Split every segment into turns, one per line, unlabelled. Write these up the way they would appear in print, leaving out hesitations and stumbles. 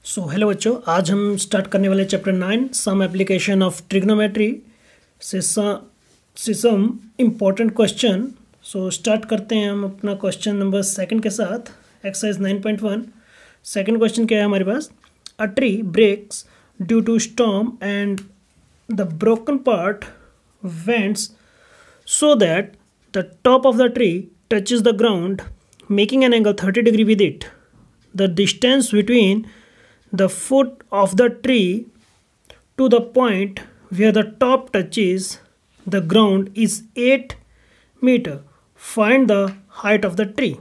Hello बच्चों, आज हम स्टार्ट करने वाले chapter 9 some application of trigonometry से सम इम्पोर्टेंट क्वेश्चन। स्टार्ट करते हैं हम अपना क्वेश्चन नंबर सेकंड के साथ, एक्सरसाइज 9.1। सेकंड क्वेश्चन क्या है हमारे पास? A tree breaks due to storm and the broken part bends so that the top of the tree touches the ground, making an angle 30 degree with it. The distance between the foot of the tree to the point where the top touches the ground is 8 meter. Find the height of the tree.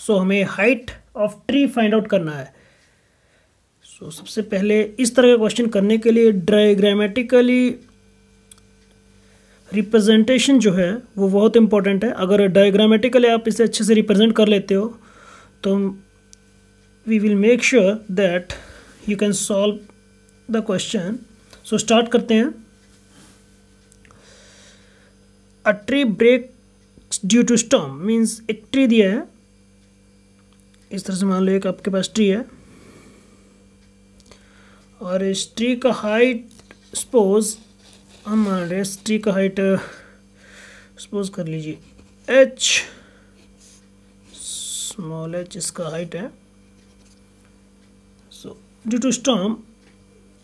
हमें height of tree find out करना है। सबसे पहले इस तरह का question करने के लिए डायग्रामेटिकली रिप्रेजेंटेशन जो है वो बहुत इंपॉर्टेंट है। अगर डायग्रामेटिकली आप इसे अच्छे से रिप्रेजेंट कर लेते हो तो we will make sure that you can solve the question. Start करते हैं। A tree breaks due to storm means एक ट्री दिया है, इस तरह से मान लो एक आपके पास ट्री है और इस ट्री का हाइट सपोज हम मान रहे हैं, इस ट्री का हाइट सपोज कर लीजिए h, स्मॉल h इसका हाइट है। ड्यू टू स्टॉर्म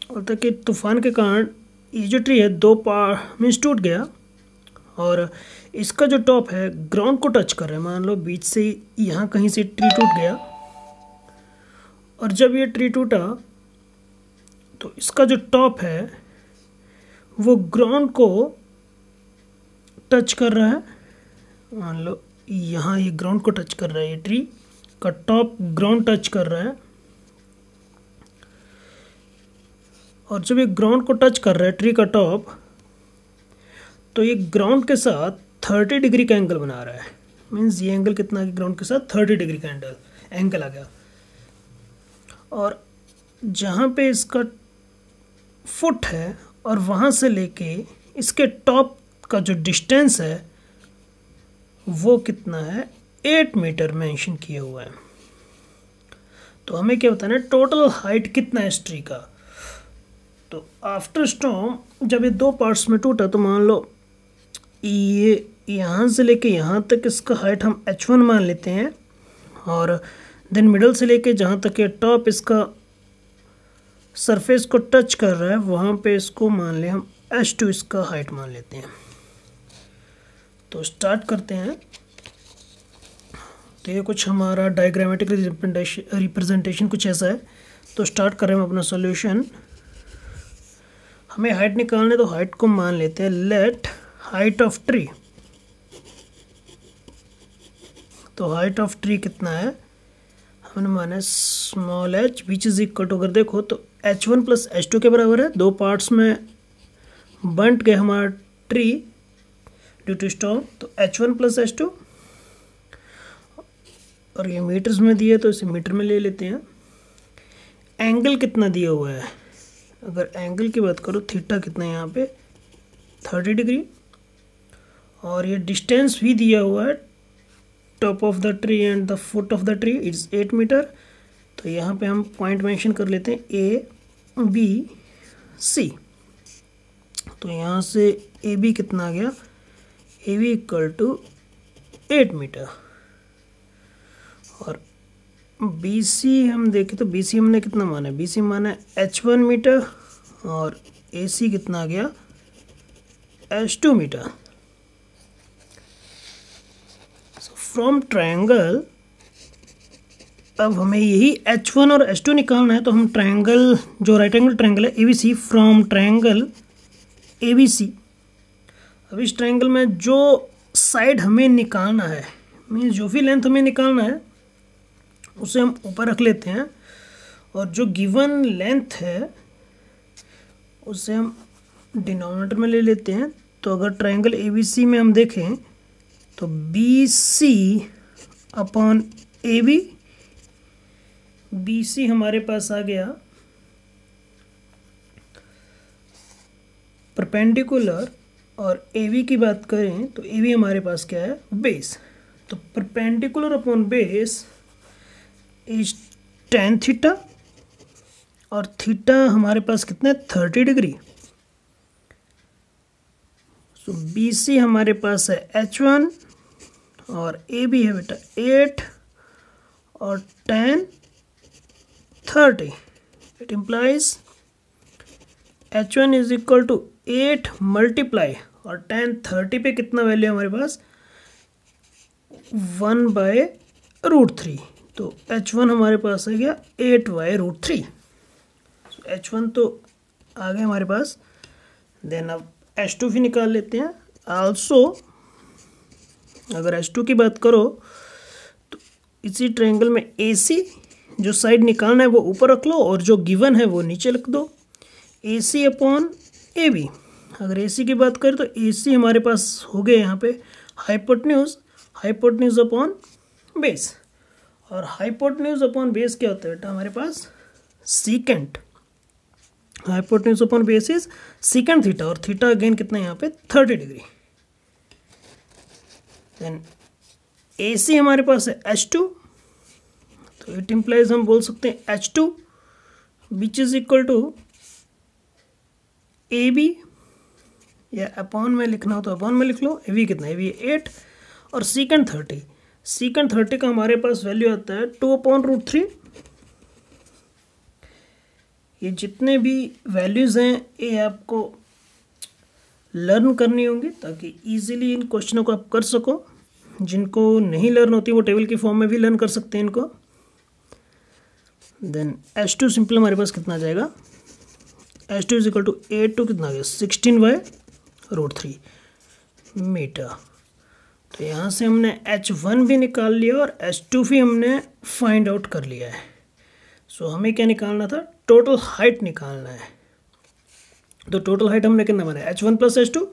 होता है कि तूफान के कारण ये जो ट्री है दो पार्ट मीन्स टूट गया और इसका जो टॉप है ग्राउंड को टच कर रहा है। मान लो बीच से यहाँ कहीं से ट्री टूट गया और जब ये ट्री टूटा तो इसका जो टॉप है वो ग्राउंड को टच कर रहा है। मान लो यहाँ ये ग्राउंड को टच कर रहा है, ये ट्री का टॉप ग्राउंड टच कर रहा है और जब ये ग्राउंड को टच कर रहा है ट्री का टॉप तो ये ग्राउंड के साथ 30 डिग्री का एंगल बना रहा है। मीन्स ये एंगल कितना है? ग्राउंड के साथ 30 डिग्री का एंगल आ गया और जहाँ पे इसका फुट है और वहाँ से लेके इसके टॉप का जो डिस्टेंस है वो कितना है? 8 मीटर मेंशन किया हुआ है। तो हमें क्या बताना है? टोटल हाइट कितना है इस ट्री का। तो आफ्टर स्टॉर्म जब ये दो पार्ट्स में टूटा तो मान लो ये यहाँ से लेके यहाँ तक इसका हाइट हम h1 मान लेते हैं और देन मिडल से लेके जहाँ तक ये टॉप इसका सरफेस को टच कर रहा है वहाँ पे इसको मान लें हम h2 इसका हाइट मान लेते हैं। तो स्टार्ट करते हैं। तो ये कुछ हमारा डायग्रामेटिक रिप्रेजेंटेशन कुछ ऐसा है। तो स्टार्ट करें हम अपना सॉल्यूशन। हमें हाइट निकालने तो हाइट को मान लेते हैं लेट हाइट ऑफ ट्री। तो हाइट ऑफ ट्री कितना है? हमने माना small h which is equal to, अगर देखो तो h1 प्लस h2 के बराबर है। दो पार्ट्स में बंट गए हमारा ट्री ड्यू टू स्टॉर्म, तो h1 प्लस h2 और ये मीटर्स में दिया तो इसे मीटर में ले लेते हैं। एंगल कितना दिया हुआ है? अगर एंगल की बात करो थीटा कितना है यहाँ पे 30 डिग्री और ये डिस्टेंस भी दिया हुआ है top of the tree and the foot of the tree it's 8 metre. तो यहाँ पे हम पॉइंट मेंशन कर लेते हैं ए बी सी। तो यहाँ से ए बी कितना आ गया? A B equal to 8 metre और बी सी हम देखें तो बी सी हमने कितना माना है? बी सी माना है h1 मीटर और ए सी कितना आ गया? h2 metre. फ्रॉम ट्रायंगल अब हमें यही h1 और h2 निकालना है। तो हम ट्रायंगल जो राइट एंगल ट्रायंगल है ABC, फ्रॉम ट्रायंगल ABC। अब इस ट्रायंगल में जो साइड हमें निकालना है मीन्स जो भी लेंथ हमें निकालना है उसे हम ऊपर रख लेते हैं और जो गिवन लेंथ है उसे हम डिनोमिनेटर में ले लेते हैं। तो अगर ट्रायंगल ABC में हम देखें तो BC अपॉन AB, BC हमारे पास आ गया परपेंडिकुलर और AB की बात करें तो AB हमारे पास क्या है? बेस। तो perpendicular upon base is tan theta और थीटा हमारे पास कितना है 30 डिग्री। सो बी सी हमारे पास है H1 और ए बी है बेटा 8 और tan 30। It implies H1 is equal to 8 multiply और tan 30 पे कितना वैल्यू है हमारे पास 1/√3। तो H1 हमारे पास आ गया 8/√3। H1 तो आ गया हमारे पास। देन अब H2 भी निकाल लेते हैं। आल्सो अगर H2 की बात करो तो इसी ट्रायंगल में AC जो साइड निकालना है वो ऊपर रख लो और जो गिवन है वो नीचे लिख दो, AC अपॉन AB। अगर AC की बात करें तो AC हमारे पास हो गए यहाँ पे हाइपोटेन्यूज अपॉन बेस। और हाइपोटेन्यूज अपॉन बेस क्या होता है बेटा हमारे पास secant. Hypotenuse upon base is secant theta और थीटा अगेन कितना है यहाँ पे 30 डिग्री। देन AC हमारे पास है H2, तो इट इम्प्लाइज हम बोल सकते हैं H2 which is equal to AB, या अपॉन में लिखना हो तो अपॉन में लिख लो। AB कितना है, AB 8 और सीकेंट 30। सीकेंट 30 का हमारे पास वैल्यू आता है 2/√3। ये जितने भी वैल्यूज़ हैं ये आपको लर्न करनी होंगी ताकि इजीली इन क्वेश्चनों को आप कर सको। जिनको नहीं लर्न होती वो टेबल की फॉर्म में भी लर्न कर सकते हैं इनको। देन H2 सिंपल हमारे पास कितना आ जाएगा, H2 is equal to 8 to कितना आ गया 16/√3 मीटर। तो यहाँ से हमने H1 भी निकाल लिया और H2 भी हमने फाइंड आउट कर लिया है। सो हमें क्या निकालना था, टोटल हाइट निकालना है। तो टोटल हाइट हमने कितना बनाया H1 प्लस H2,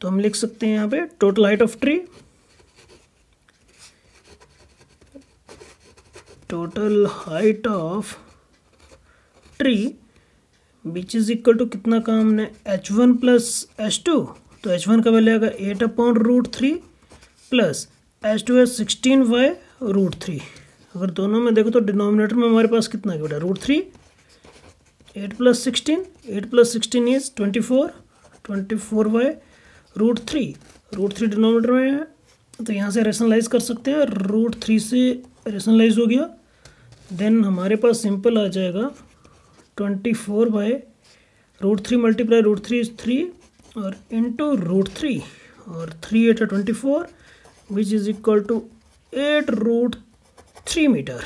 तो हम लिख सकते हैं यहाँ पे total height of tree, total height of tree which is equal to कितना का हमने H1 प्लस H2। तो H1 का वैल्यू आएगा 8/√3 प्लस H2 है 16/√3। अगर दोनों में देखो तो डिनोमिनेटर में हमारे पास कितना है बेटा √3। 8 प्लस 16, 8 प्लस 16 इज 24, 24/√3। √3 डिनोमिनेटर में है तो यहाँ से रेशनलाइज कर सकते हैं, √3 से रेशनलाइज हो गया। देन हमारे पास सिंपल आ जाएगा 24/√3 मल्टीप्लाई √3 इज 3 और इंटू √3 और 3 8 24 which is equal to 8√3 metre.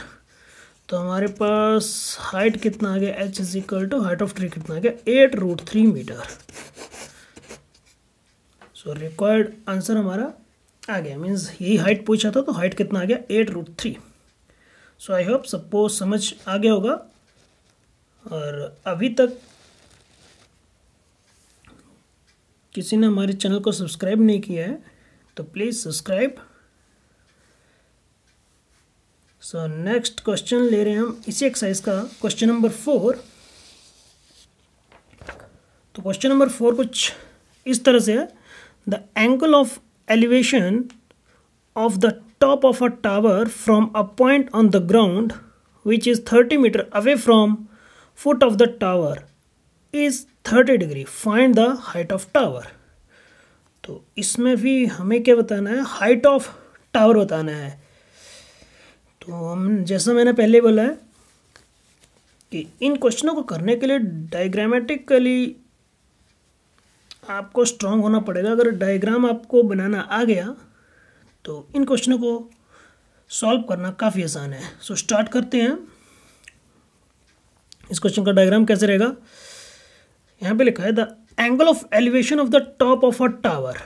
तो हमारे पास हाइट कितना आ गया, H is equal to height of tree कितना आ गया 8√3 मीटर। सो रिक्वायर्ड आंसर हमारा आ गया, मीन्स यही हाइट पूछा था तो हाइट कितना आ गया 8√3। सो आई होप सबको समझ आ गया होगा। और अभी तक किसी ने हमारे चैनल को सब्सक्राइब नहीं किया है तो please subscribe. So next question ले रहे हैं हम इसी एक्सरसाइज का, क्वेश्चन नंबर 4। तो क्वेश्चन नंबर 4 कुछ इस तरह से है, the angle of elevation of the top of a tower from a point on the ground which is 30 meter away from foot of the tower is 30 degree. Find the height of tower. तो इसमें भी हमें क्या बताना है, height of tower बताना है। तो हम जैसा मैंने पहले बोला है कि इन क्वेश्चनों को करने के लिए डायग्रामेटिकली आपको स्ट्रांग होना पड़ेगा। अगर डायग्राम आपको बनाना आ गया तो इन क्वेश्चनों को सॉल्व करना काफ़ी आसान है। सो स्टार्ट करते हैं। इस क्वेश्चन का डायग्राम कैसे रहेगा, यहाँ पे लिखा है the angle of elevation of the top of a tower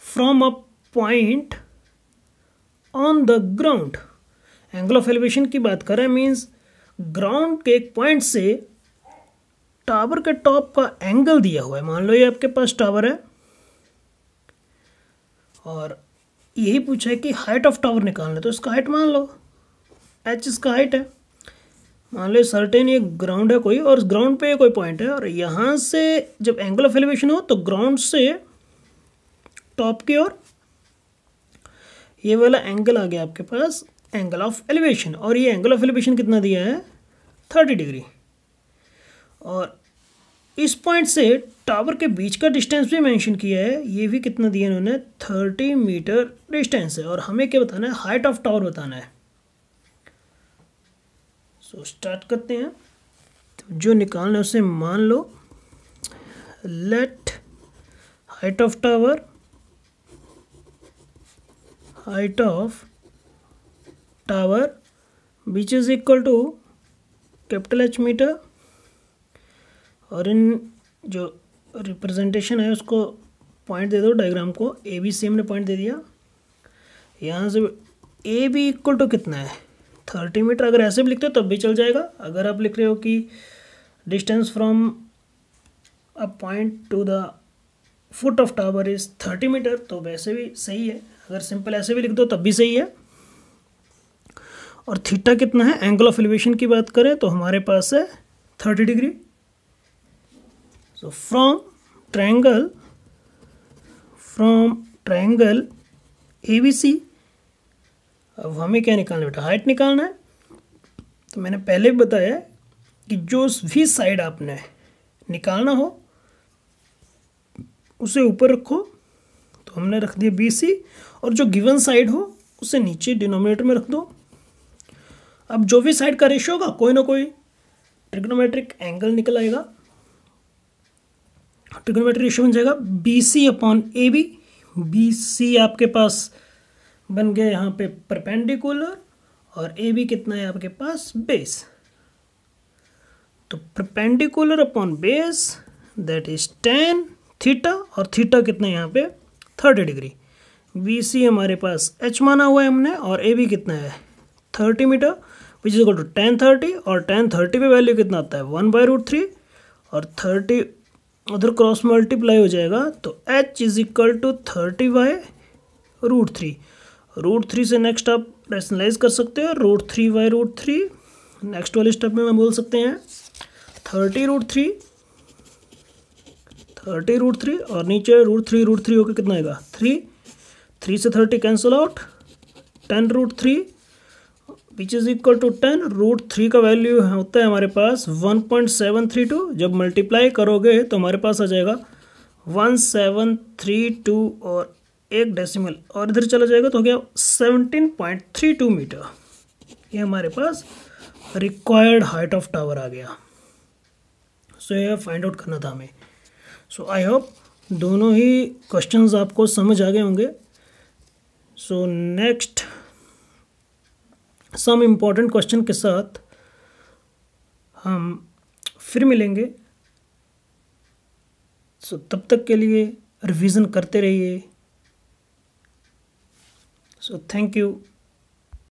from a point on the ground. Angle of elevation की बात करें मीन्स ग्राउंड के एक पॉइंट से टावर के टॉप का एंगल दिया हुआ है। मान लो ये आपके पास टावर है और यही पूछा है कि हाइट ऑफ टावर निकालना, तो इसका हाइट मान लो H इसका हाइट है। मान लो सर्टेन ये ग्राउंड है कोई और ग्राउंड पे कोई पॉइंट है और यहाँ से जब एंगल ऑफ एलिवेशन हो तो ग्राउंड से टॉप की ओर ये वाला एंगल आ गया आपके पास एंगल ऑफ एलिवेशन। और ये एंगल ऑफ एलिवेशन कितना दिया है 30 डिग्री। और इस पॉइंट से टावर के बीच का डिस्टेंस भी मेंशन किया है, ये भी कितना दिया इन्होंने, 30 मीटर डिस्टेंस है। और हमें क्या बताना है, हाइट ऑफ टावर बताना है। सो स्टार्ट करते हैं। तो जो निकालना है उसे मान लो, let height of tower, height of tower which is equal to capital H metre, और इन जो रिप्रेजेंटेशन है उसको पॉइंट दे दो, डायग्राम को ABC हमने पॉइंट दे दिया। यहाँ से AB इक्वल टू कितना है, 30 मीटर। अगर ऐसे भी लिखते हो तब भी चल जाएगा। अगर आप लिख रहे हो कि distance from a point to the foot of tower is 30 metre, तो वैसे भी सही है। अगर सिंपल ऐसे भी लिख दो तब भी सही है। और थीटा कितना है, एंगल ऑफ एलिवेशन की बात करें तो हमारे पास है 30 degree. So from triangle ABC, अब हमें क्या निकालना है बेटा, हाइट निकालना है। तो मैंने पहले भी बताया कि जो भी साइड आपने निकालना हो उसे ऊपर रखो। तो हमने रख दिया BC, और जो गिवन साइड हो उसे नीचे डिनोमिनेटर में रख दो। अब जो भी साइड का रेशियो होगा कोई ना कोई ट्रिग्नोमेट्रिक एंगल निकल आएगा। ट्रिग्नोमेट्रिक रेशियो बन जाएगा BC अपॉन AB। BC आपके पास बन गया यहाँ पे परपेंडिकुलर, और AB कितना है आपके पास, बेस। तो perpendicular upon base that is tan theta, और थीटा कितना है यहाँ पे 30 डिग्री। BC हमारे पास H माना हुआ है हमने, और AB कितना है 30 metre, which is equal to tan 30। और tan 30 पे वैल्यू कितना आता है 1/√3, और 30 उधर क्रॉस मल्टीप्लाई हो जाएगा। तो H इज इक्वल टू 30/√3। √3 से नेक्स्ट आप रैशनलाइज कर सकते हो, √3/√3। नेक्स्ट वाले स्टेप में हम बोल सकते हैं 30√3, और नीचे √3 होकर कितना आएगा 3 से 30 cancel out, 10√3 which is equal to 10। √3 का वैल्यू होता है हमारे पास 1.732। जब मल्टीप्लाई करोगे तो हमारे पास आ जाएगा 1732, और एक डेसिमल और इधर चला जाएगा तो हो गया 17.32 मीटर। ये हमारे पास रिक्वायर्ड हाइट ऑफ टावर आ गया। सो ये फाइंड आउट करना था हमें। सो आई होप दोनों ही क्वेश्चंस आपको समझ आ गए होंगे। So next some important question के साथ हम फिर मिलेंगे। सो तब तक के लिए रिवीजन करते रहिए। So thank you.